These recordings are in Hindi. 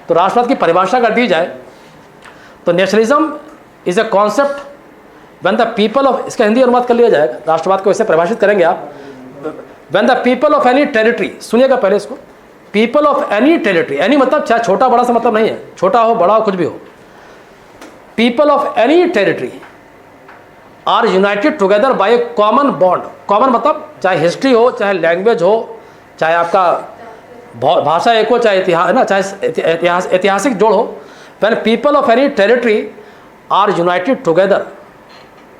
तो राष्ट्रवाद की परिभाषा कर दी जाए तो nationalism is a concept when the people of, इसका हिंदी अनुवाद कर लिया जाएगा, राष्ट्रवाद को ऐसे परिभाषित करेंगे आप, when the people of any territory, सुनिएगा पहले इसको, people of any territory, any मतलब चाहे छोटा बड़ा सा मतलब नहीं है, छोटा हो बड़ा हो कुछ भी हो, people of any territory are united together by a common bond, common मतलब चाहे हिस्ट्री हो, चाहे लैंग्वेज हो, चाहे आपका भाषा एक हो, चाहे इतिहास है ना, चाहे ऐतिहासिक जोड़ हो, when people of any territory are united together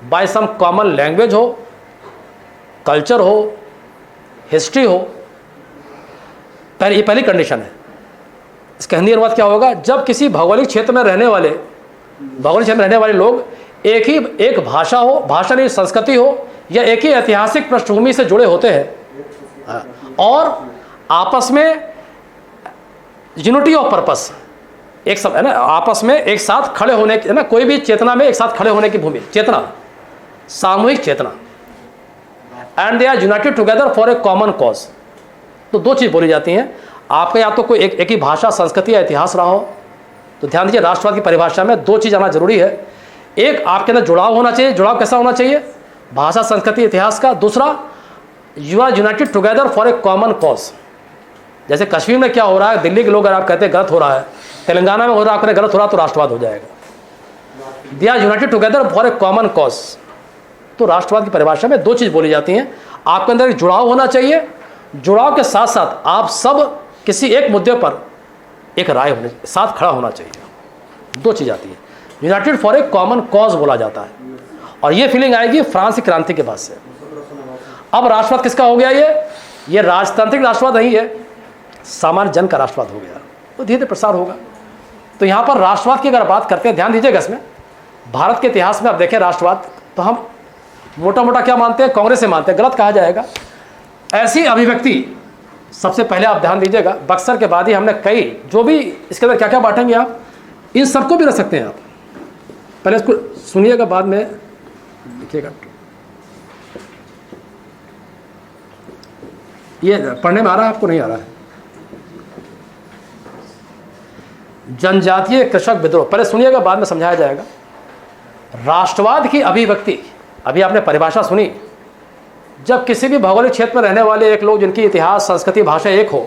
by some common language हो, कल्चर हो, हिस्ट्री हो, पहली कंडीशन है। इसका हिंदी अनुवाद क्या होगा, जब किसी भौगोलिक क्षेत्र में रहने वाले लोग एक भाषा हो, भाषा नहीं संस्कृति हो, या एक ही ऐतिहासिक पृष्ठभूमि से जुड़े होते हैं और आपस में यूनिटी ऑफ पर्पस, एक सब है ना, आपस में एक साथ खड़े होने की, है ना, कोई भी चेतना में एक साथ खड़े होने की भूमि, चेतना, सामूहिक चेतना, and they are united together for a common cause. तो दो चीज़ बोली जाती हैं आपके, या तो कोई एक ही भाषा संस्कृति या इतिहास रहा हो, तो ध्यान दीजिए राष्ट्रवाद की परिभाषा में दो चीज़ आना जरूरी है, एक आपके अंदर जुड़ाव होना चाहिए, जुड़ाव कैसा होना चाहिए, भाषा संस्कृति इतिहास का, दूसरा you are united together for a common cause. जैसे कश्मीर में क्या हो रहा है, दिल्ली के लोग अगर आप कहते हैं गलत हो रहा है, तेलंगाना में हो रहा है, आपने गलत हो रहा तो राष्ट्रवाद हो जाएगा। They are united together for a common cause. तो राष्ट्रवाद की परिभाषा में दो चीज़ बोली जाती हैं, आपके अंदर एक जुड़ाव होना चाहिए, जुड़ाव के साथ साथ आप सब किसी एक मुद्दे पर एक राय होने साथ खड़ा होना चाहिए, दो चीज़ आती है, United for a common cause बोला जाता है। और ये फीलिंग आएगी फ्रांस की क्रांति के बाद से। अब राष्ट्रवाद किसका हो गया, ये राजतांत्रिक राष्ट्रवाद नहीं है, सामान्य जन का राष्ट्रवाद हो गया, तो धीरे धीरे प्रसार होगा। तो यहाँ पर राष्ट्रवाद की अगर बात करते हैं, ध्यान दीजिएगा इसमें, भारत के इतिहास में आप देखें राष्ट्रवाद, तो हम मोटा मोटा क्या मानते हैं, कांग्रेस से मानते हैं, गलत कहा जाएगा। ऐसी अभिव्यक्ति सबसे पहले आप ध्यान दीजिएगा, बक्सर के बाद ही हमने कई, जो भी इसके अंदर क्या क्या बांटेंगे आप, इन सबको भी रख सकते हैं आप, पहले इसको सुनिएगा बाद में लिखिएगा। ये पढ़ने में आ रहा है आपको, नहीं आ रहा है? जनजातीय कृषक विद्रोह, पहले सुनिएगा बाद में समझाया जाएगा। राष्ट्रवाद की अभिव्यक्ति, अभी आपने परिभाषा सुनी, जब किसी भी भौगोलिक क्षेत्र में रहने वाले एक लोग जिनकी इतिहास संस्कृति भाषा एक हो,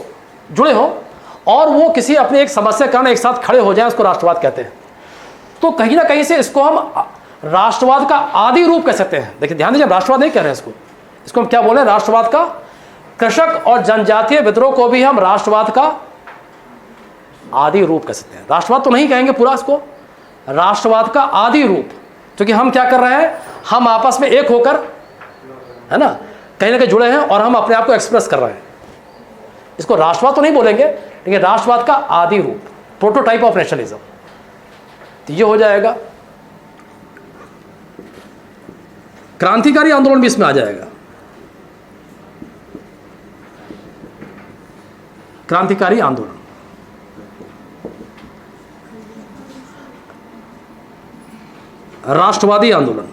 जुड़े हो, और वो किसी अपनी एक समस्या के कारण एक साथ खड़े हो जाए, उसको राष्ट्रवाद कहते हैं। तो कहीं ना कहीं से इसको हम राष्ट्रवाद का आदि रूप कह सकते हैं। देखिए ध्यान दीजिए, राष्ट्रवाद नहीं कह रहे हैं इसको हम क्या बोले, राष्ट्रवाद का कृषक और जनजातीय विद्रोह को भी हम राष्ट्रवाद का आदि रूप कह सकते हैं। राष्ट्रवाद तो नहीं कहेंगे पूरा इसको, राष्ट्रवाद का आदि रूप, क्योंकि हम क्या कर रहे हैं, हम आपस में एक होकर, है ना कहीं जुड़े हैं और हम अपने आप को एक्सप्रेस कर रहे हैं। इसको राष्ट्रवाद तो नहीं बोलेंगे, लेकिन राष्ट्रवाद का आदि रूप, प्रोटोटाइप ऑफ नेशनलिज्म, तो ये हो जाएगा। क्रांतिकारी आंदोलन भी इसमें आ जाएगा। क्रांतिकारी आंदोलन, राष्ट्रवादी आंदोलन,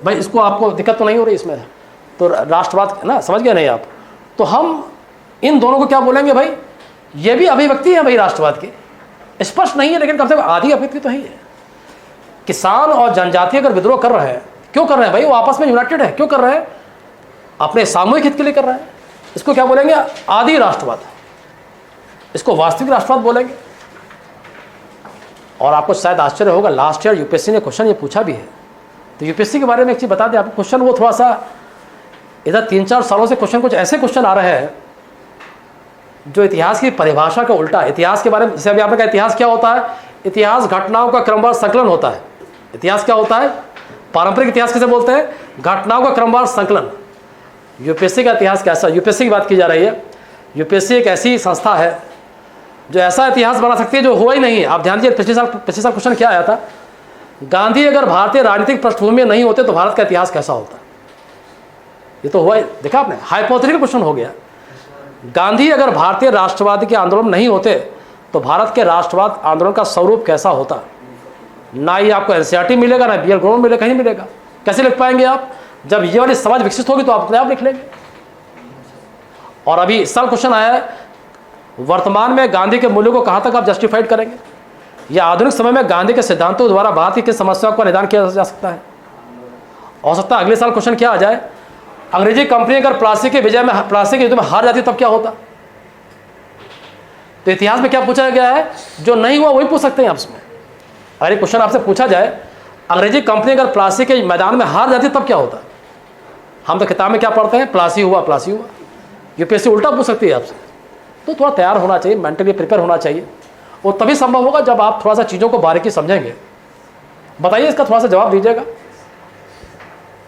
भाई इसको आपको दिक्कत तो नहीं हो रही इसमें, तो राष्ट्रवाद ना समझ गए नहीं आप, तो हम इन दोनों को क्या बोलेंगे भाई, ये भी अभिव्यक्ति है भाई राष्ट्रवाद की, स्पष्ट नहीं है लेकिन कम से कम आधी अभिव्यक्ति तो ही है। किसान और जनजाति अगर विद्रोह कर रहे हैं, क्यों कर रहे हैं भाई, वो आपस में यूनाइटेड है, क्यों कर रहे हैं, अपने सामूहिक हित के लिए कर रहे हैं। इसको क्या बोलेंगे, आदि राष्ट्रवाद, इसको वास्तविक राष्ट्रवाद बोलेंगे। और आपको शायद आश्चर्य होगा, लास्ट ईयर यूपीएससी ने क्वेश्चन ये पूछा भी है, तो यूपीएससी के बारे में एक चीज़ बता दें आपको, क्वेश्चन वो थोड़ा सा इधर 3-4 सालों से क्वेश्चन कुछ ऐसे क्वेश्चन आ रहे हैं जो इतिहास की परिभाषा का उल्टा, इतिहास के बारे में, जैसे अभी आपने कहा इतिहास क्या होता है, इतिहास घटनाओं का क्रमवार संकलन होता है। इतिहास क्या होता है, पारंपरिक इतिहास किसे बोलते हैं, घटनाओं का क्रमवार संकलन। यूपीएससी का इतिहास कैसा, यूपीएससी की बात की जा रही है। यूपीएससी एक ऐसी संस्था है जो ऐसा इतिहास बना सकती है जो हुआ ही नहीं है। आप ध्यान दीजिए, पिछले साल क्वेश्चन क्या आया था, गांधी अगर भारतीय राजनीतिक पृष्ठभूमि में नहीं होते तो भारत का इतिहास कैसा होता। ये तो हुआ ही, देखा आपने, हाइपोथेटिकल क्वेश्चन हो गया। गांधी अगर भारतीय राष्ट्रवाद के आंदोलन नहीं होते तो भारत के राष्ट्रवाद आंदोलन का स्वरूप कैसा होता। ना ही आपको एनसीईआरटी मिलेगा, ना बीएल ग्राउंड मिलेगा, कहीं मिलेगा। कैसे लिख पाएंगे आप? जब ये वाली समझ विकसित होगी तो आप अपने आप लिख लेंगे। और अभी इस साल क्वेश्चन आया है, वर्तमान में गांधी के मूल्यों को कहाँ तक आप जस्टिफाइड करेंगे, या आधुनिक समय में गांधी के सिद्धांतों द्वारा भारत की किस समस्याओं का निदान किया जा सकता है। हो सकता है अगले साल क्वेश्चन क्या आ जाए, अंग्रेजी कंपनी अगर प्लास्टिक के युद्ध में हार जाती तब क्या होता। तो इतिहास में क्या पूछा गया है, जो नहीं हुआ वही पूछ सकते हैं आपसे। अगर क्वेश्चन आपसे पूछा जाए, अंग्रेजी कंपनी अगर प्लासी के मैदान में हार जाती तब क्या होता। हम तो किताब में क्या पढ़ते हैं, प्लासी हुआ प्लासी हुआ। यूपीएससी उल्टा पूछ सकती है आपसे। तो थोड़ा तैयार होना चाहिए, मेंटली प्रिपेयर होना चाहिए। वो तभी संभव होगा जब आप थोड़ा सा चीज़ों को बारीकी समझेंगे। बताइए, इसका थोड़ा सा जवाब दीजिएगा।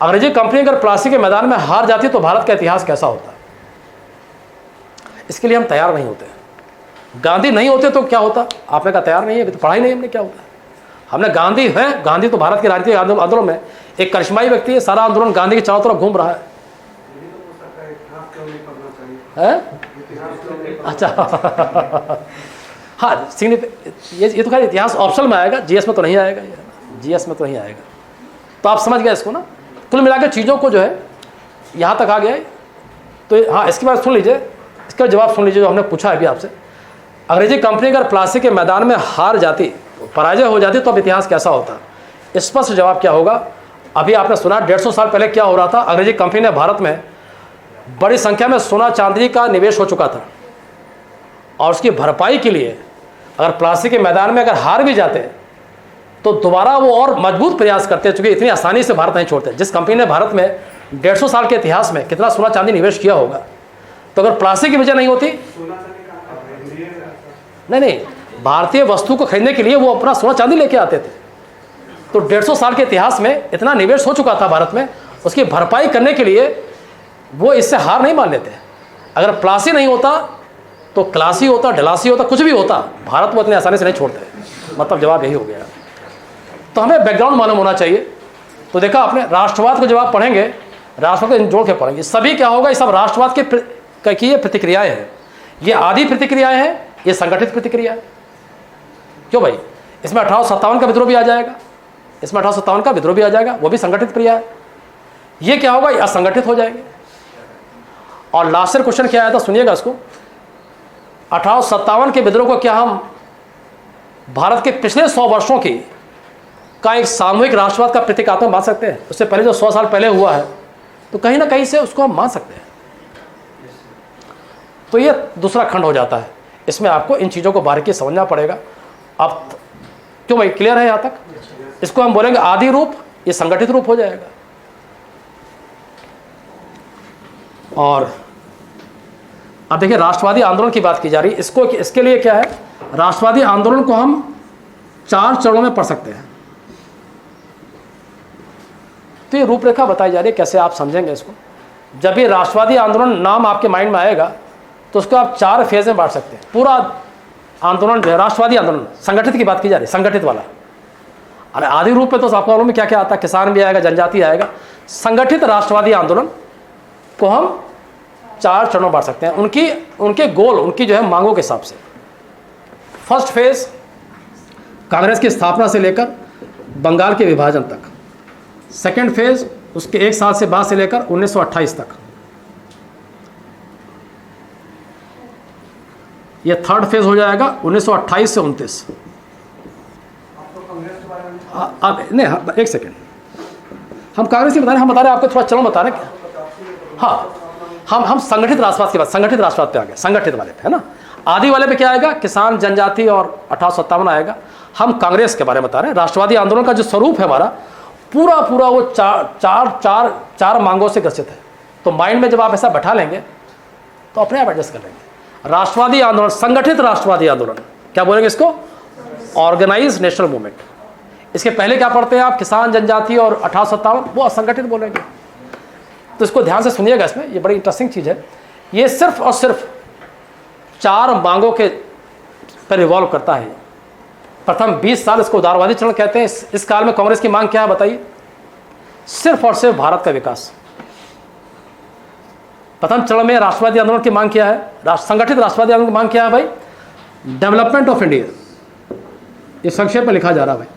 अंग्रेजी कंपनी अगर प्लासी के मैदान में हार जाती तो भारत का इतिहास कैसा होता। इसके लिए हम तैयार नहीं होते। गांधी नहीं होते तो क्या होता, आपने कहा तैयार नहीं है, अभी तो पढ़ाई नहीं हमने, क्या होता है। हमने गांधी है, गांधी तो भारत के राजनीतिक आंदोलन में एक करिश्माई व्यक्ति है, सारा आंदोलन गांधी के चारों तरफ घूम रहा है। अच्छा हाँ, ये तो खैर इतिहास ऑप्शनल में आएगा, जीएस में तो नहीं आएगा, जीएस में तो नहीं आएगा। तो आप समझ गए इसको ना। कुल मिलाकर चीज़ों को जो है यहाँ तक आ गया है। तो हाँ, इसके बाद सुन लीजिए, इसका जवाब सुन लीजिए जो हमने पूछा अभी आपसे। अंग्रेजी कंपनी अगर प्लास्टिक के मैदान में हार जाती, पराजय हो जाती, तो अब इतिहास कैसा होता। स्पष्ट जवाब क्या होगा। अभी आपने सुना 150 साल पहले क्या हो रहा था। अंग्रेजी कंपनी ने भारत में बड़ी संख्या में सोना चांदी का निवेश हो चुका था, और उसकी भरपाई के लिए अगर प्लास्टिक के मैदान में अगर हार भी जाते तो दोबारा वो और मजबूत प्रयास करते, चूंकि इतनी आसानी से भारत नहीं छोड़ते। जिस कंपनी ने भारत में 150 साल के इतिहास में कितना सोना चांदी निवेश किया होगा, तो अगर प्लास्टिक की वजह नहीं होती, नहीं, भारतीय वस्तु को खरीदने के लिए वो अपना सोना चांदी लेके आते थे। तो 150 साल के इतिहास में इतना निवेश हो चुका था भारत में, उसकी भरपाई करने के लिए वो इससे हार नहीं मान लेते। अगर प्लासी नहीं होता तो क्लासी होता, डलासी होता, कुछ भी होता, भारत वो इतनी आसानी से नहीं छोड़ते। मतलब जवाब यही हो गया। तो हमें बैकग्राउंड मालूम होना चाहिए। तो देखा आपने, राष्ट्रवाद को जब आप पढ़ेंगे, राष्ट्रवाद को जोड़ के पढ़ेंगे, सभी क्या होगा, ये सब राष्ट्रवाद की ये प्रतिक्रियाएं हैं। ये आदि प्रतिक्रियाएं हैं, ये संगठित प्रतिक्रिया। क्यों भाई, इसमें 1857 का विद्रोह भी आ जाएगा, इसमें 1857 का विद्रोह भी आ जाएगा, वो भी संगठित क्रिया है। ये क्या होगा, ये असंगठित हो जाएंगे। और लास्ट ईयर क्वेश्चन क्या आया था, सुनिएगा इसको। 1857 के विद्रोह को क्या हम भारत के पिछले 100 वर्षों की का एक सामूहिक राष्ट्रवाद का प्रतीकात्मक मान सकते हैं। उससे पहले जो 100 साल पहले हुआ है, तो कहीं ना कहीं से उसको हम मान सकते हैं। तो ये दूसरा खंड हो जाता है। इसमें आपको इन चीज़ों को बारीकी समझना पड़ेगा। अब क्यों भाई, क्लियर है यहाँ तक? इसको हम बोलेंगे आदि रूप, ये संगठित रूप हो जाएगा। और अब देखिए, राष्ट्रवादी आंदोलन की बात की जा रही है। इसके लिए क्या है, राष्ट्रवादी आंदोलन को हम 4 चरणों में पढ़ सकते हैं। तो ये रूपरेखा बताई जा रही है, कैसे आप समझेंगे इसको। जब ये राष्ट्रवादी आंदोलन नाम आपके माइंड में आएगा तो उसको आप 4 फेज में बांट सकते हैं। पूरा आंदोलन जो है राष्ट्रवादी आंदोलन, संगठित की बात की जा रही है, संगठित वाला। अरे आदि रूप में तो आपको मालूम है क्या क्या आता है, किसान भी आएगा, जनजाति आएगा। संगठित राष्ट्रवादी आंदोलन को हम 4 चरणों बांट सकते हैं, उनके गोल, उनकी जो है मांगों के हिसाब से। फर्स्ट फेज कांग्रेस की स्थापना से लेकर बंगाल के विभाजन तक। सेकेंड फेज उसके 1 साल से बाद से लेकर 1928 तक। ये थर्ड फेज हो जाएगा 1928 से 29। अब नहीं, एक सेकेंड, हम कांग्रेस की बता रहे हैं, हम बता रहे हैं आपको थोड़ा चरण बता रहे हैं क्या। हाँ, हम संगठित राष्ट्रवाद की बात, संगठित राष्ट्रवाद पे आ गए, संगठित वाले पे है ना। आदि वाले पे क्या आएगा, किसान, जनजाति और 1857 आएगा। हम कांग्रेस के बारे में बता रहे हैं। राष्ट्रवादी आंदोलन का जो स्वरूप है हमारा, पूरा वो चार मांगों से ग्रसित है। तो माइंड में जब आप ऐसा बैठा लेंगे तो अपने आप एडजस्ट कर लेंगे। राष्ट्रवादी आंदोलन, संगठित राष्ट्रवादी आंदोलन, क्या बोलेंगे इसको, ऑर्गेनाइज नेशनल मूवमेंट। इसके पहले क्या पढ़ते हैं आप, किसान, जनजाति और 1857, वो असंगठित बोलेंगे। तो इसको ध्यान से सुनिएगा, इसमें ये बड़ी इंटरेस्टिंग चीज़ है। ये सिर्फ और सिर्फ 4 मांगों के पर रिवॉल्व करता है। प्रथम 20 साल इसको उदारवादी चरण कहते हैं। इस काल में कांग्रेस की मांग क्या है बताइए, सिर्फ और सिर्फ भारत का विकास। प्रथम चरण में राष्ट्रवादी आंदोलन की मांग क्या है, संगठित राष्ट्रवादी आंदोलन की मांग क्या है भाई, डेवलपमेंट ऑफ इंडिया। ये संक्षेप में लिखा जा रहा है भाई,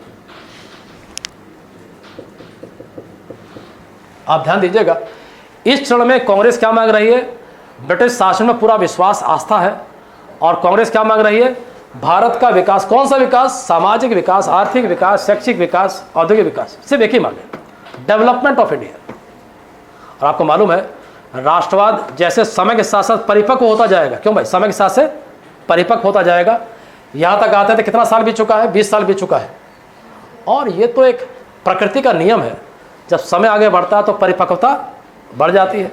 आप ध्यान दीजिएगा, इस चरण में कांग्रेस क्या मांग रही है? ब्रिटिश शासन में पूरा विश्वास, आस्था है। और कांग्रेस क्या मांग रही है? भारत का विकास। कौन सा विकास? सामाजिक विकास, आर्थिक विकास, शैक्षिक विकास, औद्योगिक विकास। सिर्फ एक ही मांग है, डेवलपमेंट ऑफ इंडिया। और आपको मालूम है, राष्ट्रवाद जैसे समय के साथ साथ परिपक्व होता जाएगा, क्यों भाई, समय के साथ से परिपक्व होता जाएगा। यहाँ तक आते थे कितना साल बीत चुका है? 20 साल बीत चुका है। और ये तो एक प्रकृति का नियम है, जब समय आगे बढ़ता है तो परिपक्वता बढ़ जाती है।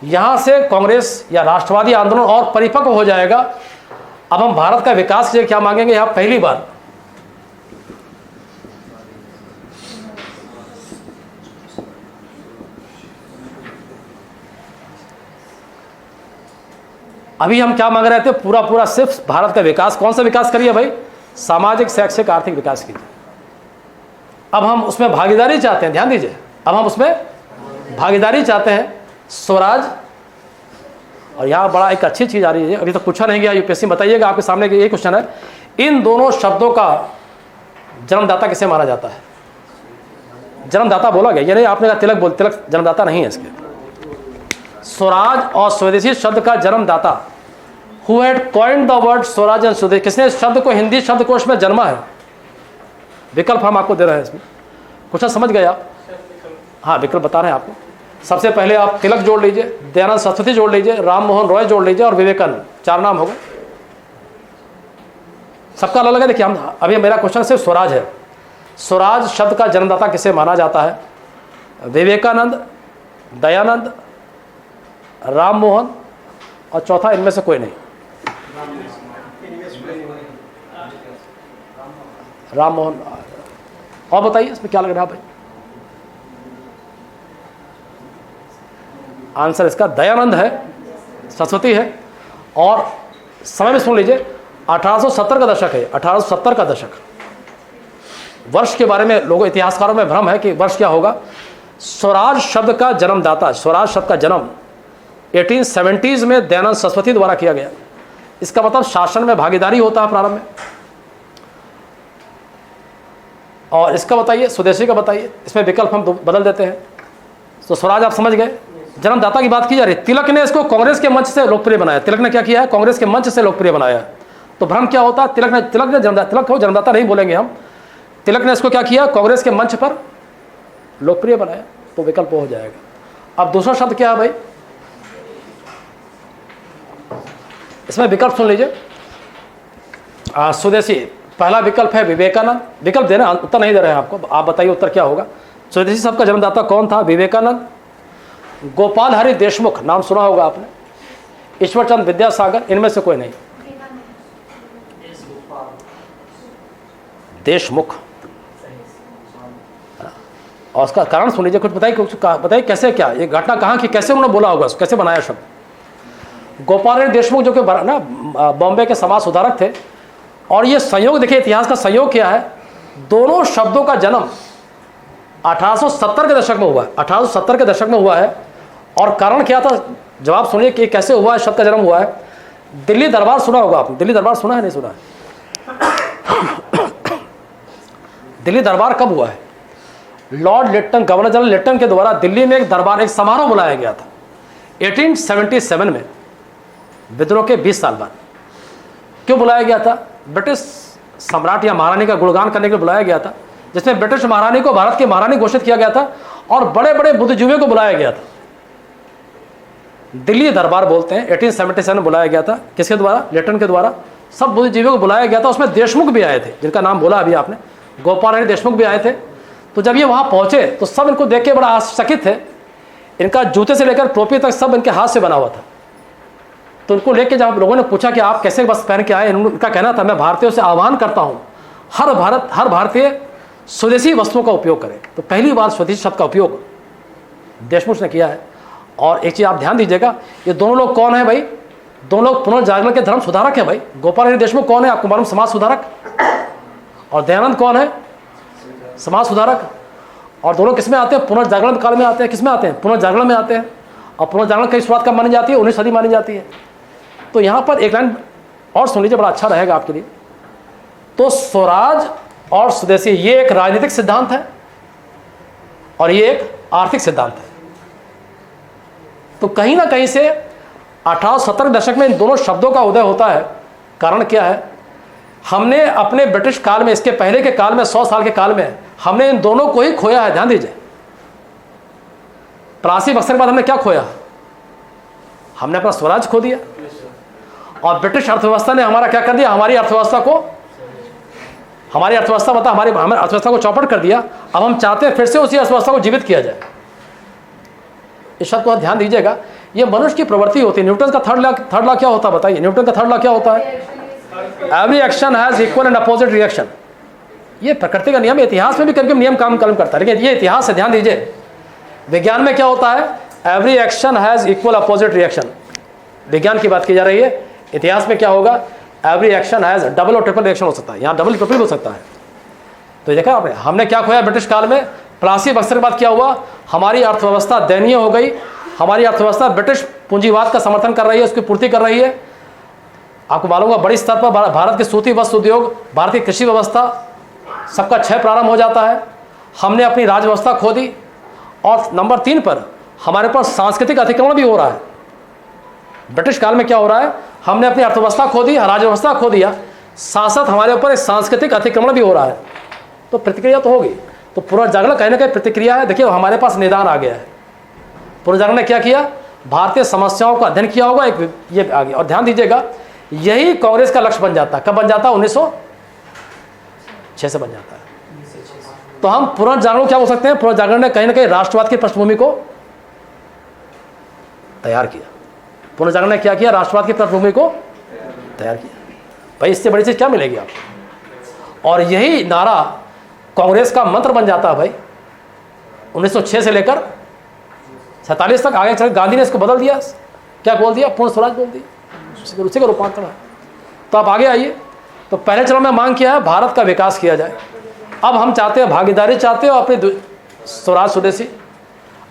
यहाँ से कांग्रेस या राष्ट्रवादी आंदोलन और परिपक्व हो जाएगा। अब हम भारत का विकास के लिए क्या मांगेंगे? यहाँ पहली बार अभी हम क्या मांग रहे थे? पूरा पूरा सिर्फ भारत का विकास। कौन सा विकास करिए भाई? सामाजिक, शैक्षिक, आर्थिक विकास कीजिए। अब हम उसमें भागीदारी चाहते हैं, ध्यान दीजिए, अब हम उसमें भागीदारी चाहते हैं, स्वराज। और यहाँ बड़ा एक अच्छी चीज आ रही है, अभी तक पूछा नहीं गया यूपीएससी, बताइएगा, आपके सामने ये क्वेश्चन है, इन दोनों शब्दों का जन्मदाता किसे माना जाता है? जन्मदाता बोला गया, ये नहीं आपने कहा तिलक बोल, तिलक जन्मदाता नहीं है इसके। स्वराज और स्वदेशी शब्द का जन्मदाता, Who had coined the word Swaraj and स्वदेश, किसने इस शब्द को हिंदी शब्दकोश में जन्मा है? विकल्प हम आपको दे रहे हैं इसमें, कुछ समझ गए आप? हाँ, विकल्प बता रहे हैं आपको। सबसे पहले आप तिलक जोड़ लीजिए, दयानंद सरस्वती जोड़ लीजिए, राम मोहन रॉय जोड़ लीजिए और विवेकानंद, 4 नाम हो गए। सबका अलग है। देखिए, हम अभी मेरा क्वेश्चन सिर्फ स्वराज है। स्वराज शब्द का जन्मदाता किसे माना जाता है? विवेकानंद, दयानंद, राम मोहन और चौथा इनमें से कोई नहीं। राम मोहन। और बताइए इसमें क्या लग रहा है भाई? आंसर इसका दयानंद है, सरस्वती है। और समय में सुन लीजिए, 1870 का दशक है, 1870 का दशक। वर्ष के बारे में लोगों, इतिहासकारों में भ्रम है कि वर्ष क्या होगा। स्वराज शब्द का जन्मदाता, स्वराज शब्द का जन्म 1870s में दयानंद सरस्वती द्वारा किया गया। इसका मतलब शासन में भागीदारी होता है प्रारंभ में। और इसका बताइए, स्वदेशी का बताइए, इसमें विकल्प हम बदल देते हैं। तो स्वराज आप समझ गए, जन्मदाता की बात की जा रही है। तिलक ने इसको कांग्रेस के मंच से लोकप्रिय बनाया। तिलक ने क्या किया है? कांग्रेस के मंच से लोकप्रिय बनाया। तो भ्रम क्या होता है? तिलक ने जन्मदाता नहीं बोलेंगे हम, तिलक ने इसको क्या किया? कांग्रेस के मंच पर लोकप्रिय बनाया, तो विकल्प हो जाएगा। अब दूसरा शब्द क्या है भाई? इसमें विकल्प सुन लीजिए। स्वदेशी, पहला विकल्प है विवेकानंद। विकल्प दे रहे हैं, उत्तर नहीं दे रहे हैं आपको, आप बताइए उत्तर क्या होगा। स्वदेशी शब्द का जन्मदाता कौन था? विवेकानंद। गोपाल हरि देशमुख, नाम सुना होगा आपने, ईश्वरचंद विद्यासागर, इनमें से कोई नहीं। देशमुख। और उसका कारण सुन लीजिए, कुछ बताइए कैसे, क्या ये घटना कहाँ की, कैसे उन्होंने बोला होगा, कैसे बनाया शब्द? गोपाल हरि देशमुख जो कि ना बॉम्बे के समाज सुधारक थे। और ये संयोग देखिए, इतिहास का संयोग क्या है, दोनों शब्दों का जन्म 1870 के दशक में हुआ है। 1870 के दशक में हुआ है। और कारण क्या था? जवाब सुनिए कि कैसे हुआ है, शब्द का जन्म हुआ है। दिल्ली दरबार सुना होगा आपने, दिल्ली दरबार सुना है, नहीं सुना है? दिल्ली दरबार कब हुआ है? Lord Lytton, governor general Lytton के द्वारा दिल्ली में एक दरबार, एक समारोह बुलाया गया था 1877 में, विद्रोह के 20 साल बाद। क्यों बुलाया गया था? ब्रिटिश सम्राट या महारानी का गुणगान करने के लिए बुलाया गया था, जिसमें ब्रिटिश महारानी को भारत की महारानी घोषित किया गया था और बड़े बड़े बुद्धिजीवियों को बुलाया गया था। दिल्ली दरबार बोलते हैं, 1877 में बुलाया गया था। किसके द्वारा? लिट्टन के द्वारा। सब बुद्धिजीवियों को बुलाया गया था, उसमें देशमुख भी आए थे, जिनका नाम बोला अभी आपने, गोपाल हरि देशमुख भी आए थे। तो जब ये वहाँ पहुँचे तो सब इनको देख के बड़ा आश्चर्यचकित थे। इनका जूते से लेकर टोपी तक सब इनके हाथ से बना हुआ था। तो उनको लेके जब लोगों ने पूछा कि आप कैसे बस पहन के आए, उनका कहना था, मैं भारतीयों से आह्वान करता हूँ हर भारतीय स्वदेशी वस्तुओं का उपयोग करे। तो पहली बार स्वदेशी शब्द का उपयोग देशमुख ने किया है। और एक चीज़ आप ध्यान दीजिएगा, ये दोनों लोग कौन है भाई? दोनों लोग पुनर्जागरण के धर्म सुधारक है भाई। गोपाल हरि देशमुख कौन है आपको मालूम? समाज सुधारक। और दयानंद कौन है? समाज सुधारक। और दोनों किस में आते हैं? पुनर्जागरण काल में आते हैं। किस में आते हैं? पुनर्जागरण में आते हैं। और पुनर्जागरण की शुरुआत कब मानी जाती है? 19वीं सदी मानी जाती है। तो यहाँ पर एक लाइन और सुन लीजिए, बड़ा अच्छा रहेगा आपके लिए। तो स्वराज और स्वदेशी ये एक राजनीतिक सिद्धांत है और ये एक आर्थिक सिद्धांत है। तो कहीं ना कहीं से 1870 के दशक में इन दोनों शब्दों का उदय होता है। कारण क्या है? हमने अपने ब्रिटिश काल में, इसके पहले के काल में, 100 साल के काल में हमने इन दोनों को ही खोया है। ध्यान दीजिए, प्लासी बक्सर के बाद हमने क्या खोया? हमने अपना स्वराज खो दिया, और ब्रिटिश अर्थव्यवस्था ने हमारा क्या कर दिया? हमारी अर्थव्यवस्था मतलब हमारी अर्थव्यवस्था को चौपट कर दिया। अब हम चाहते हैं फिर से उसी अर्थव्यवस्था को जीवित किया जाए। इस शब्द को ध्यान दीजिएगा, ये मनुष्य की प्रवृत्ति होती है। न्यूटन का थर्ड लॉ क्या होता है बताइए? न्यूटन का थर्ड लॉ क्या होता है? Every action has equal and opposite reaction. ये प्रकृति का नियम है। इतिहास में भी कभी नियम काम करता है, लेकिन ये इतिहास है। ध्यान दीजिए, विज्ञान में क्या होता है? Every action has equal opposite reaction. विज्ञान की बात की जा रही है। इतिहास में क्या होगा? एवरी एक्शन हैज डबल और ट्रिपल रिएक्शन हो सकता है। यहाँ डबल ट्रिपल हो सकता है। तो देखा आपने, हमने क्या खोया ब्रिटिश काल में? प्लासी बक्सर के बाद क्या हुआ? हमारी अर्थव्यवस्था दयनीय हो गई। हमारी अर्थव्यवस्था ब्रिटिश पूंजीवाद का समर्थन कर रही है, उसकी पूर्ति कर रही है। आपको मालूम होगा, बड़ी स्तर पर भारत के सूती वस्त्र उद्योग, भारतीय कृषि व्यवस्था, सबका क्षय प्रारंभ हो जाता है। हमने अपनी राज व्यवस्था खो दी। और नंबर 3 पर हमारे पास सांस्कृतिक अतिक्रमण भी हो रहा है। ब्रिटिश काल में क्या हो रहा है? हमने अपनी अर्थव्यवस्था खो दी, राज व्यवस्था खो दिया, साथ साथ हमारे ऊपर एक सांस्कृतिक अतिक्रमण भी हो रहा है। तो प्रतिक्रिया तो होगी। तो पुनर्जागरण कहीं ना कहीं प्रतिक्रिया है। देखिए, हमारे पास निदान आ गया है। पुनर्जागरण ने क्या किया? भारतीय समस्याओं का अध्ययन किया होगा, एक ये आ गया। और ध्यान दीजिएगा, यही कांग्रेस का लक्ष्य बन जाता है। कब बन जाता है? 1906 से बन जाता है। तो हम पुनर्जागरण क्या हो सकते हैं? पुनर्जागरण ने कहीं ना कहीं राष्ट्रवाद की पृष्ठभूमि को तैयार किया। पुनर्जागरण ने क्या किया? राष्ट्रवाद की पृष्ठभूमि को तैयार किया। भाई, इससे बड़ी चीज क्या मिलेगी आपको? और यही नारा कांग्रेस का मंत्र बन जाता है भाई। 1906 से लेकर 47 तक आगे चल गांधी ने इसको बदल दिया। क्या बोल दिया? पूर्ण स्वराज बोल दिया। उसी का रूपांतरण है। तो आप आगे आइए। तो पहले चरण में मांग किया है भारत का विकास किया जाए। अब हम चाहते हैं भागीदारी, चाहते हो अपने स्वराज स्वदेशी।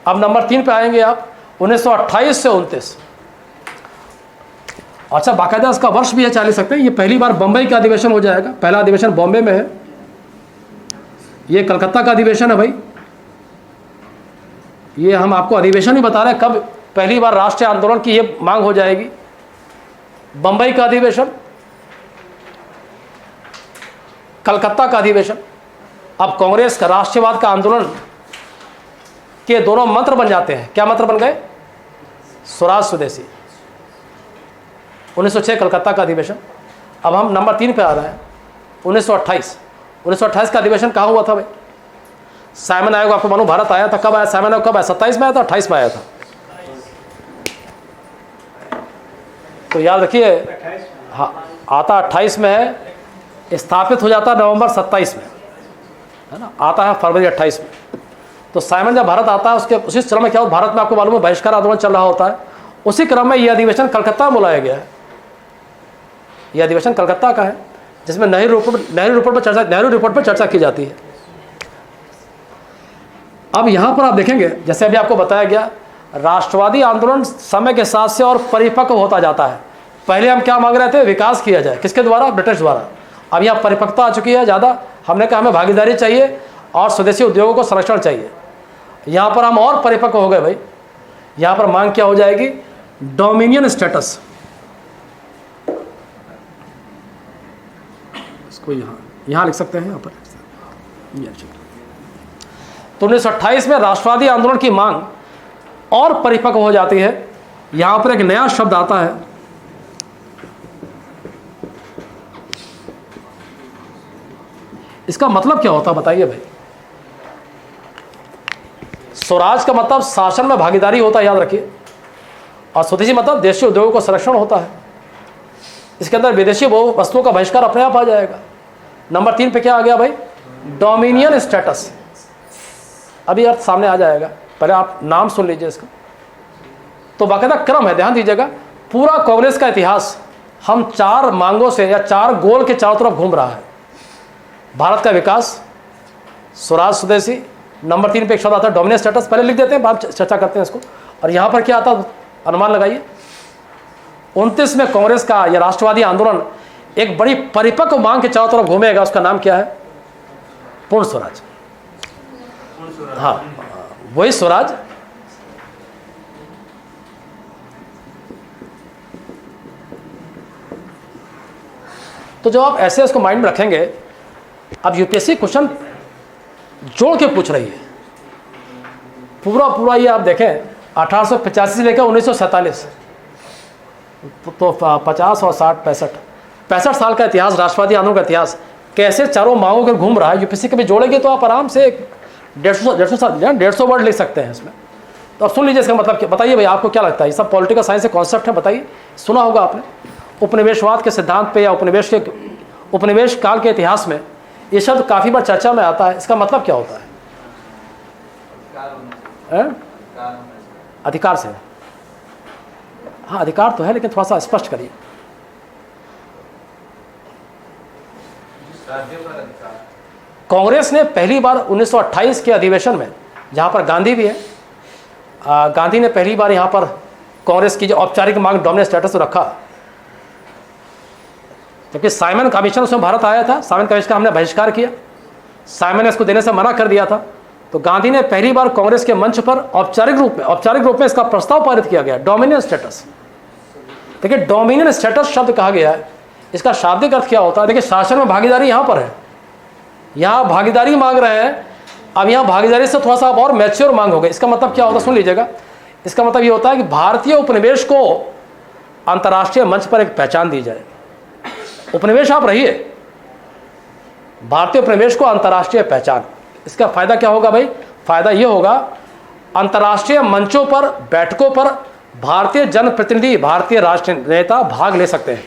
अब नंबर 3 पे आएंगे आप, 1928 से 29। अच्छा, बाकायदा इसका वर्ष भी है, चाह सकते हैं। ये पहली बार बंबई का अधिवेशन हो जाएगा। पहला अधिवेशन बॉम्बे में है, ये कलकत्ता का अधिवेशन है भाई। ये हम आपको अधिवेशन ही बता रहे हैं, कब पहली बार राष्ट्रीय आंदोलन की ये मांग हो जाएगी। बंबई का अधिवेशन, कलकत्ता का अधिवेशन। अब कांग्रेस का राष्ट्रवाद का आंदोलन के दोनों मंत्र बन जाते हैं। क्या मंत्र बन गए? स्वराज स्वदेशी। 1906 कलकत्ता का अधिवेशन। अब हम नंबर 3 पे आ रहे हैं, 1928 का अधिवेशन कहाँ हुआ था भाई? साइमन आयोग, आपको मालूम, भारत आया था। कब आया साइमन आयोग? कब आया? 27 में आया था, 28 में आया था। तो याद रखिए, हाँ, आता 28 में है, स्थापित हो जाता नवंबर 27 में, है ना? आता है फरवरी 28 में। तो साइमन जब भारत आता है, उसके उसी क्रम में क्या होता? भारत में आपको मालूम है बहिष्कार आंदोलन चल रहा होता है। उसी क्रम में यह अधिवेशन कलकत्ता में बुलाया गया है। यह अधिवेशन कलकत्ता का है, जिसमें नेहरू रिपोर्ट पर चर्चा की जाती है। अब यहाँ पर आप देखेंगे, जैसे अभी आपको बताया गया, राष्ट्रवादी आंदोलन समय के साथ से और परिपक्व होता जाता है। पहले हम क्या मांग रहे थे? विकास किया जाए। किसके द्वारा? ब्रिटिश द्वारा। अब यहाँ परिपक्वता आ चुकी है ज़्यादा। हमने कहा हमें भागीदारी चाहिए और स्वदेशी उद्योगों को संरक्षण चाहिए। यहाँ पर हम और परिपक्व हो गए भाई। यहाँ पर मांग क्या हो जाएगी? Dominion status. इसको यहाँ लिख सकते हैं, यहाँ पर। तो 1928 में राष्ट्रवादी आंदोलन की मांग और परिपक्व हो जाती है। यहां पर एक नया शब्द आता है, इसका मतलब क्या होता है बताइए भाई? स्वराज का मतलब शासन में भागीदारी होता है, याद रखिए। और स्वदेशी मतलब देशी उद्योगों को संरक्षण होता है। इसके अंदर विदेशी वस्तुओं का बहिष्कार अपने आप आ जाएगा। नंबर 3 पे क्या आ गया भाई? Dominion status. अभी अर्थ सामने आ जाएगा, पहले आप नाम सुन लीजिए इसका। तो बाकायदा क्रम है, ध्यान दीजिएगा। पूरा कांग्रेस का इतिहास हम 4 मांगों से या 4 गोल के चारों तरफ घूम रहा है। भारत का विकास, स्वराज स्वदेशी, नंबर 3 पे एक शब्द आता है डोमिनियन स्टेटस। पहले लिख देते हैं, बाद चर्चा करते हैं इसको। और यहाँ पर क्या आता है, अनुमान लगाइए। 29 में कांग्रेस का यह राष्ट्रवादी आंदोलन एक बड़ी परिपक्व मांग के चारों तरफ घूमेगा। उसका नाम क्या है? पूर्ण स्वराज। हाँ, वही स्वराज। तो जब आप ऐसे उसको माइंड में रखेंगे, अब यूपीएससी क्वेश्चन जोड़ के पूछ रही है पूरा ये आप देखें 1885 से लेकर 1947, तो 50 और 60 65 साल का इतिहास, राष्ट्रवादी आंदोलन का इतिहास कैसे चारों मांगों के घूम रहा है। यूपीएससी कभी जोड़ेंगे तो आप आराम से 150 वर्ड लिख सकते हैं इसमें। तो अब सुन लीजिए इसका मतलब क्या, बताइए भाई आपको क्या लगता है। ये सब पॉलिटिकल साइंस के कॉन्सेप्ट है, बताइए, सुना होगा आपने। उपनिवेशवाद के सिद्धांत पे या उपनिवेश काल के इतिहास में ये शब्द काफ़ी बार चर्चा में आता है। इसका मतलब क्या होता है? अधिकार से। हाँ, अधिकार तो है, लेकिन थोड़ा सा स्पष्ट करिए। कांग्रेस ने पहली बार 1928 के अधिवेशन में, जहाँ पर गांधी भी है, गांधी ने पहली बार यहाँ पर कांग्रेस की जो औपचारिक मांग डोमिनेंट स्टेटस रखा, जबकि साइमन कमीशन उसमें भारत आया था। साइमन कमीशन का हमने बहिष्कार किया, साइमन ने इसको देने से मना कर दिया था। तो गांधी ने पहली बार कांग्रेस के मंच पर औपचारिक रूप में इसका प्रस्ताव पारित किया गया, डोमिनियन स्टेटस। देखिए, डोमिनियन स्टेटस शब्द कहा गया है, इसका शाब्दिक अर्थ क्या होता है? देखिए, शासन में भागीदारी यहाँ पर है, यहाँ भागीदारी मांग रहे हैं। अब यहाँ भागीदारी से थोड़ा सा आप और मैच्योर मांग हो गए। इसका मतलब क्या होता है, सुन लीजिएगा। इसका मतलब ये होता है कि भारतीय उपनिवेश को अंतर्राष्ट्रीय मंच पर एक पहचान दी जाए। उपनिवेश आप रहिए, भारतीय उपनिवेश को अंतर्राष्ट्रीय पहचान। इसका फायदा क्या होगा भाई? फायदा ये होगा, अंतर्राष्ट्रीय मंचों पर, बैठकों पर भारतीय जनप्रतिनिधि, भारतीय राष्ट्र नेता भाग ले सकते हैं।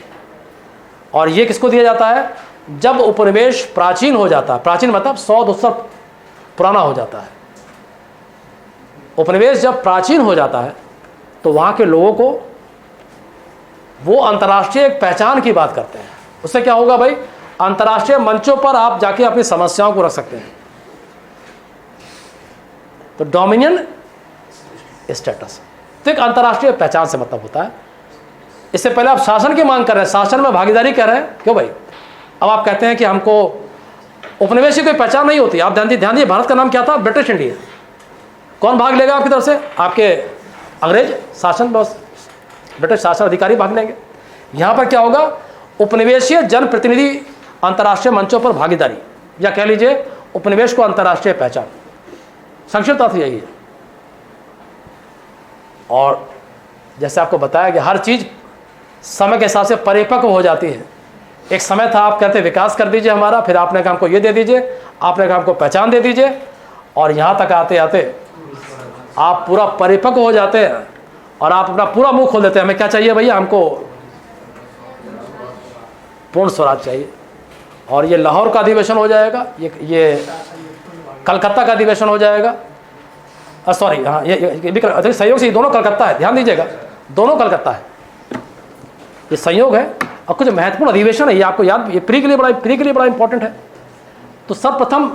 और ये किसको दिया जाता है? जब उपनिवेश प्राचीन हो जाता है। प्राचीन मतलब 100-200 पुराना हो जाता है। उपनिवेश जब प्राचीन हो जाता है तो वहाँ के लोगों को वो अंतर्राष्ट्रीय एक पहचान की बात करते हैं। उससे क्या होगा भाई? अंतर्राष्ट्रीय मंचों पर आप जाके अपनी समस्याओं को रख सकते हैं। तो डोमिनियन स्टेटस तो एक अंतर्राष्ट्रीय पहचान से मतलब होता है। इससे पहले आप शासन की मांग कर रहे हैं, शासन में भागीदारी कर रहे हैं, क्यों भाई? अब आप कहते हैं कि हमको उपनिवेश की कोई पहचान नहीं होती। आप ध्यान दीजिए, भारत का नाम क्या था? British India. कौन भाग लेगा आपकी तरफ से? आपके अंग्रेज शासन, बस ब्रिटिश शासन अधिकारी भाग लेंगे। यहाँ पर क्या होगा? उपनिवेशीय जनप्रतिनिधि अंतर्राष्ट्रीय मंचों पर भागीदारी, या कह लीजिए उपनिवेश को अंतर्राष्ट्रीय पहचान। संक्षिप्त अर्थ यही है। और जैसे आपको बताया कि हर चीज़ समय के हिसाब से परिपक्व हो जाती है। एक समय था आप कहते विकास कर दीजिए हमारा, फिर आपने कहा हमको ये दे दीजिए, आपने कहा हमको पहचान दे दीजिए, और यहाँ तक आते आते आप पूरा परिपक्व हो जाते हैं और आप अपना पूरा मुंह खोल देते हैं। हमें क्या चाहिए भैया? हमको पूर्ण स्वराज चाहिए। और ये लाहौर का अधिवेशन हो जाएगा, ये कलकत्ता का अधिवेशन हो जाएगा। सॉरी, हाँ, ये संयोग से ये दोनों कलकत्ता है, ध्यान दीजिएगा, दोनों कलकत्ता है, ये संयोग है। और कुछ महत्वपूर्ण अधिवेशन है, ये आपको याद, ये प्री के लिए बड़ा इंपॉर्टेंट है। तो सर्वप्रथम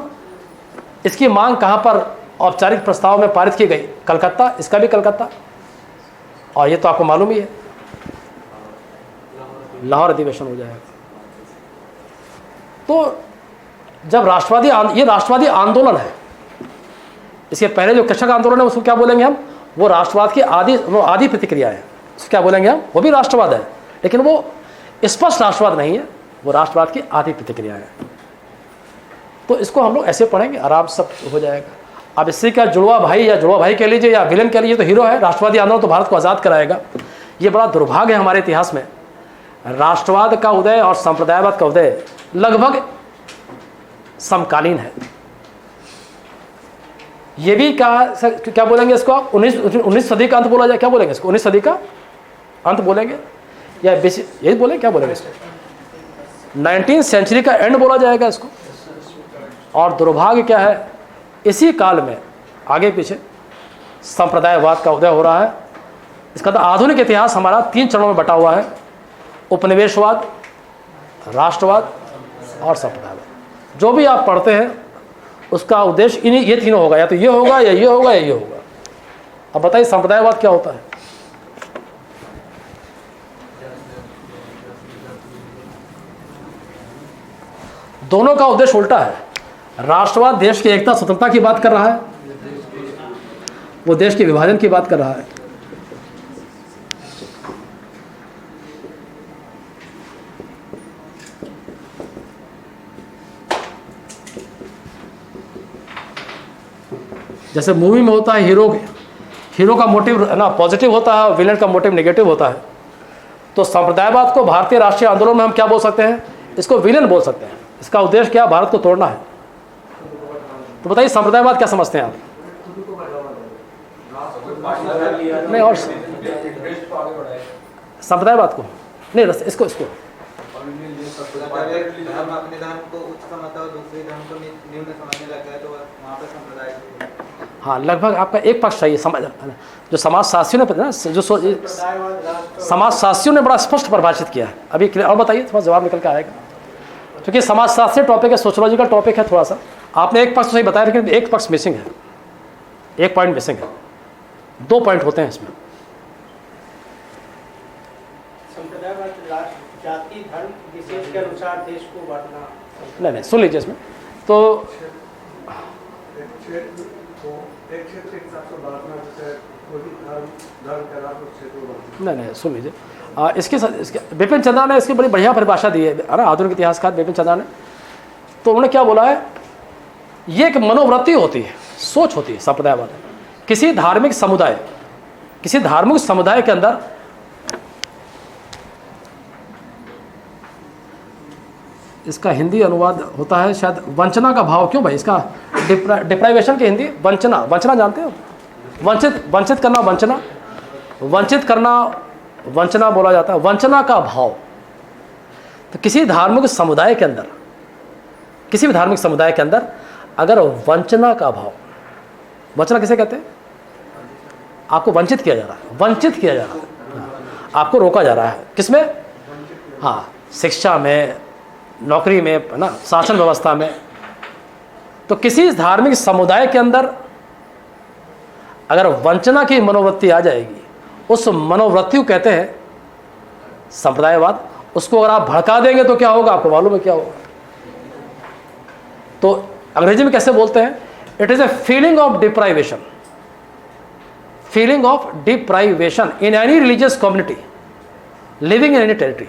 इसकी मांग कहाँ पर औपचारिक प्रस्ताव में पारित की गई? कलकत्ता। इसका भी कलकत्ता, और ये तो आपको मालूम ही है, लाहौर अधिवेशन हो जाएगा। तो जब ये राष्ट्रवादी आंदोलन है, इसके पहले जो कृषक आंदोलन है उसको क्या बोलेंगे हम? वो राष्ट्रवाद की आदि प्रतिक्रिया है, उसको क्या बोलेंगे हम? वो भी राष्ट्रवाद है, लेकिन वो स्पष्ट राष्ट्रवाद नहीं है, वो राष्ट्रवाद की आदि प्रतिक्रिया है। तो इसको हम लोग ऐसे पढ़ेंगे, आराम से सब हो जाएगा। अब इससे क्या जुड़वा भाई, या जुड़वा भाई कह लीजिए या विलन कह लीजिए, तो हीरो है। राष्ट्रवादी आंदोलन तो भारत को आज़ाद कराएगा। ये बड़ा दुर्भाग्य है हमारे इतिहास में, राष्ट्रवाद का उदय और संप्रदायवाद का उदय लगभग समकालीन है। ये भी क्या बोलेंगे इसको आप? 19 सदी का अंत बोला जाए, क्या बोलेंगे इसको? 19 सदी का अंत बोलेंगे, या यही बोले, क्या बोलेंगे इसको? 19th सेंचुरी का एंड बोला जाएगा इसको। और दुर्भाग्य क्या है, इसी काल में आगे पीछे संप्रदायवाद का उदय हो रहा है। इसका तो आधुनिक इतिहास हमारा 3 चरणों में बटा हुआ है: उपनिवेशवाद, राष्ट्रवाद और संप्रदायवाद। जो भी आप पढ़ते हैं उसका उद्देश्य ये तीनों होगा, या तो ये होगा, या ये होगा, या ये होगा। अब बताइए संप्रदायवाद क्या होता है? दोनों का उद्देश्य उल्टा है। राष्ट्रवाद देश की एकता स्वतंत्रता की बात कर रहा है, वो देश के विभाजन की बात कर रहा है। जैसे मूवी में होता है हीरो का मोटिव है ना पॉजिटिव होता है और विलेन का मोटिव नेगेटिव होता है। तो संप्रदायवाद को भारतीय राष्ट्रीय आंदोलन में हम क्या बोल सकते हैं? इसको विलेन बोल सकते हैं। इसका उद्देश्य क्या? भारत को तोड़ना है। तो बताइए संप्रदायवाद क्या समझते हैं आप? नहीं, और संप्रदायवाद को नहीं, इसको हाँ, लगभग आपका एक पक्ष सही है। जो समाजशास्त्रियों ने ना जो समाजशास्त्रियों ने बड़ा स्पष्ट परिभाषित किया है। अभी और बताइए, थोड़ा जवाब निकल के आएगा, क्योंकि समाजशास्त्री टॉपिक है, सोशियोलॉजिकल टॉपिक है। थोड़ा सा आपने एक पक्ष तो सही बताया, लेकिन एक पक्ष मिसिंग है, एक पॉइंट मिसिंग है। 2 पॉइंट होते हैं इसमें। जाति धर्म विशेष के अनुसार देश को बांटना। नहीं, सुन लीजिए इसमें तो नहीं, सुन लीजिए। इसके विपिन चंद्रा ने इसकी बड़ी बढ़िया परिभाषा दी है ना, आधुनिक इतिहासकार विपिन चंद्रा ने। तो उन्होंने क्या बोला है, ये एक मनोवृत्ति होती है, सोच होती है संप्रदायवाद। किसी धार्मिक समुदाय के अंदर इसका हिंदी अनुवाद होता है शायद वंचना का भाव। क्यों भाई? इसका डिप्राइवेशन की हिंदी वंचना जानते हो? वंचित करना वंचना बोला जाता है, वंचना का भाव। तो किसी भी धार्मिक समुदाय के अंदर अगर वंचना का भाव, वंचना किसे कहते हैं? आपको वंचित किया जा रहा है, आपको रोका जा रहा है। किसमें? हाँ, शिक्षा में, नौकरी में, है ना, शासन व्यवस्था में। तो किसी धार्मिक समुदाय के अंदर अगर वंचना की मनोवृत्ति आ जाएगी, उस मनोवृत्ति को कहते हैं संप्रदायवाद। उसको अगर आप भड़का देंगे तो क्या होगा? आपको मालूम है क्या होगा? तो अंग्रेजी में कैसे बोलते हैं? It is a feeling of deprivation in any religious community living in any territory.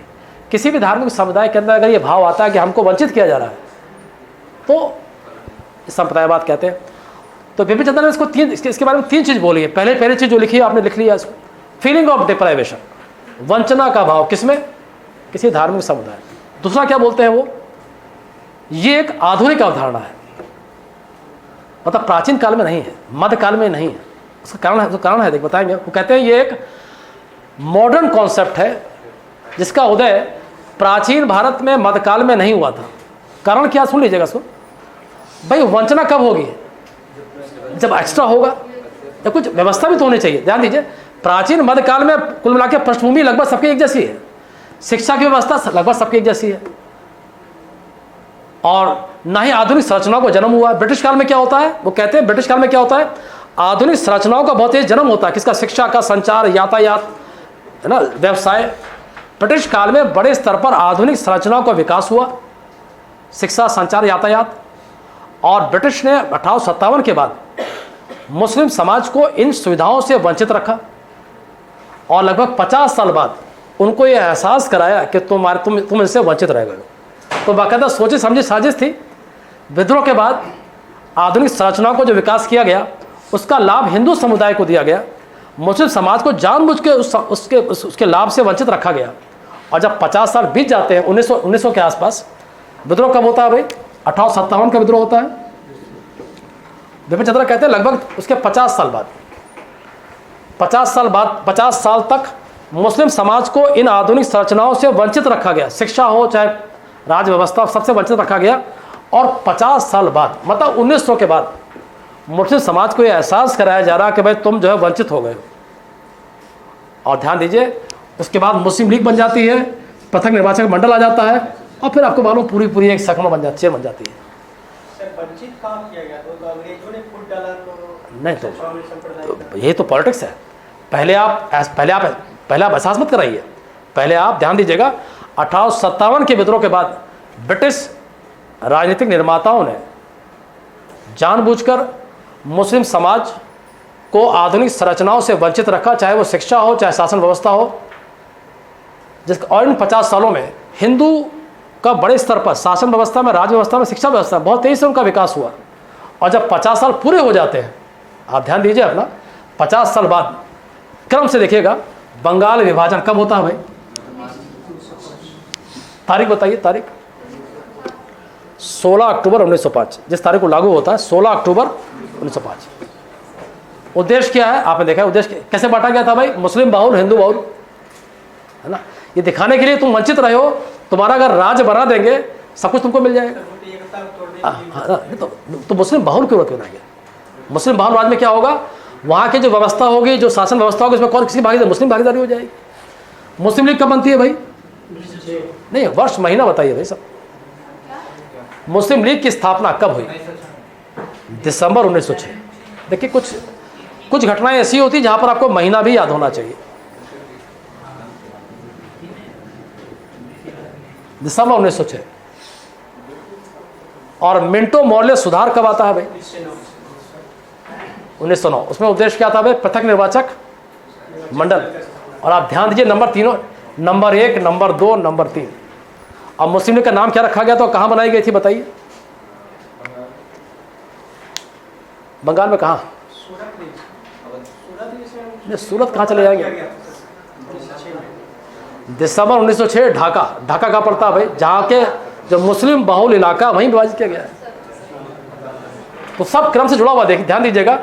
किसी भी धार्मिक समुदाय के अंदर अगर ये भाव आता है कि हमको वंचित किया जा रहा है, तो संप्रदायवाद कहते हैं। तो विपिन चंद्र ने इसके बारे में 3 चीज़ बोली है। पहले चीज़ जो लिखी है आपने लिख लिया इसको, फीलिंग ऑफ डिप्राइवेशन, वंचना का भाव। किसमें? किसी धार्मिक समुदाय। दूसरा क्या बोलते हैं वो? ये एक आधुनिक अवधारणा है, मतलब प्राचीन काल में नहीं है, मध्यकाल में नहीं है। उसका कारण है देख बताएंगे। वो कहते हैं ये एक मॉडर्न कॉन्सेप्ट है जिसका उदय प्राचीन भारत में मध्यकाल में नहीं हुआ था। कारण क्या? सुन लीजिएगा इसको भाई। वंचना कब होगी? जब एक्स्ट्रा होगा, या कुछ व्यवस्था भी तो होनी चाहिए। ध्यान दीजिए, प्राचीन मध्यकाल में कुल मिला के पृष्ठभूमि लगभग सबकी एक जैसी है, शिक्षा की व्यवस्था लगभग सबकी एक जैसी है, और ना ही आधुनिक संरचनाओं को जन्म हुआ है। ब्रिटिश काल में क्या होता है? वो कहते हैं ब्रिटिश काल में क्या होता है? आधुनिक संरचनाओं का बहुत तेज जन्म होता है। किसका? शिक्षा का, संचार, यातायात, है ना, व्यवसाय। ब्रिटिश काल में बड़े स्तर पर आधुनिक संरचनाओं का विकास हुआ, शिक्षा, संचार, यातायात। और ब्रिटिश ने 1857 के बाद मुस्लिम समाज को इन सुविधाओं से वंचित रखा, और लगभग 50 साल बाद उनको ये एहसास कराया कि तुम इनसे वंचित रह गए हो। तो बाकायदा सोची समझी साजिश थी। विद्रोह के बाद आधुनिक संरचनाओं को जो विकास किया गया, उसका लाभ हिंदू समुदाय को दिया गया। मुस्लिम समाज को जानबूझ के उसके लाभ से वंचित रखा गया। और जब 50 साल बीत जाते हैं, 1900 के आसपास, विद्रोह कब होता है भाई? 1857 का विद्रोह होता है। विपिन चंद्रा कहते हैं लगभग उसके 50 साल तक मुस्लिम समाज को इन आधुनिक संरचनाओं से वंचित रखा गया। शिक्षा हो चाहे राज व्यवस्था, सबसे वंचित रखा गया। और 50 साल बाद, मतलब 1900 के बाद, मुस्लिम समाज को यह एहसास कराया जा रहा कि भाई तुम जो है वंचित हो गए हो। और ध्यान दीजिए, उसके बाद मुस्लिम लीग बन जाती है, पृथक निर्वाचक मंडल आ जाता है, और फिर आपको मालूम पूरी एक सकमा बन जाती है। वंचित काम किया गया तो अंग्रेजों ने फूट डाला तो नहीं, तो यही तो पॉलिटिक्स है। पहले आप एहसास मत कराइए। पहले आप ध्यान दीजिएगा, 1857 के विद्रोह के बाद ब्रिटिश राजनीतिक निर्माताओं ने जानबूझकर मुस्लिम समाज को आधुनिक संरचनाओं से वंचित रखा, चाहे वो शिक्षा हो, चाहे शासन व्यवस्था हो। और इन 50 सालों में हिंदू का बड़े स्तर पर शासन व्यवस्था में, राज्य व्यवस्था में, शिक्षा व्यवस्था में बहुत तेज़ी से उनका विकास हुआ। और जब 50 साल पूरे हो जाते हैं, आप ध्यान दीजिए अपना, 50 साल बाद क्रम से देखिएगा बंगाल विभाजन कब होता है भाई? तारीख बताइए, तारीख 16 अक्टूबर 1905, जिस तारीख को लागू होता है 16 अक्टूबर 1905। उद्देश्य क्या है आपने देखा है? उद्देश्य कैसे बांटा गया था भाई? मुस्लिम बाहुल, हिंदू बाहुल, है ना? ये दिखाने के लिए तुम वंचित रहे हो, तुम्हारा अगर राज्य बना देंगे सब कुछ तुमको मिल जाएगा। तो मुस्लिम बाहुल क्यों बनाएंगे? मुस्लिम बाहुल राज्य में क्या होगा? वहाँ की जो व्यवस्था होगी, जो शासन व्यवस्था होगी, उसमें कौन किसी भागीदारी? मुस्लिम भागीदारी हो जाएगी। मुस्लिम लीग कब बनती है भाई? नहीं, वर्ष महीना बताइए भाई सब। मुस्लिम लीग की स्थापना कब हुई? दिसंबर 1906। देखिए कुछ घटनाएं ऐसी होती जहां पर आपको महीना भी याद होना चाहिए। दिसंबर 1906। और मिंटो मॉर्ले सुधार कब आता है भाई? 1909। उसमें उद्देश्य क्या था भाई? पृथक निर्वाचक मंडल। और आप ध्यान दीजिए नंबर तीनों, नंबर 1, नंबर 2, नंबर 3। अब मुस्लिम लीग का नाम क्या रखा गया था? कहाँ बनाई गई थी बताइए? बंगाल में कहाँ? सूरत कहाँ चले जाएंगे? दिसंबर 1906 ढाका। ढाका कहाँ पड़ता है भाई? जहाँ के जो मुस्लिम बहुल इलाका वहीं विभाजित किया गया है। तो सब क्रम से जुड़ा हुआ। देखिए ध्यान दीजिएगा,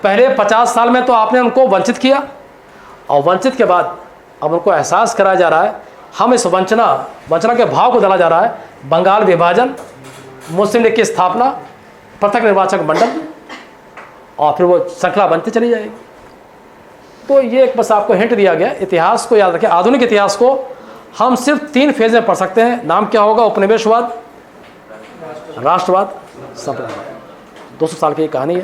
पहले 50 साल में तो आपने उनको वंचित किया, और वंचित के बाद अब उनको एहसास कराया जा रहा है, हम इस वंचना के भाव को डाला जा रहा है। बंगाल विभाजन, मुस्लिम लीग की स्थापना, पृथक निर्वाचक मंडल, और फिर वो श्रृंखला बनती चली जाएगी। तो ये एक बस आपको हिंट दिया गया। इतिहास को याद रखें, आधुनिक इतिहास को हम सिर्फ 3 फेज में पढ़ सकते हैं। नाम क्या होगा? उपनिवेशवाद, राष्ट्रवाद, संप्रदायवाद। 200 साल की कहानी है।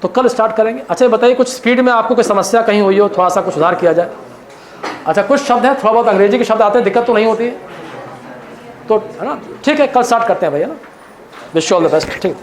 तो कल स्टार्ट करेंगे। अच्छा बताइए, कुछ स्पीड में आपको कोई समस्या कहीं हुई हो, थोड़ा सा कुछ सुधार किया जाए। अच्छा कुछ शब्द हैं, थोड़ा बहुत अंग्रेजी के शब्द आते हैं, दिक्कत तो नहीं होती है, तो है ना? ठीक है, कल स्टार्ट करते हैं भाई, है ना? Wish you all the best. ठीक है।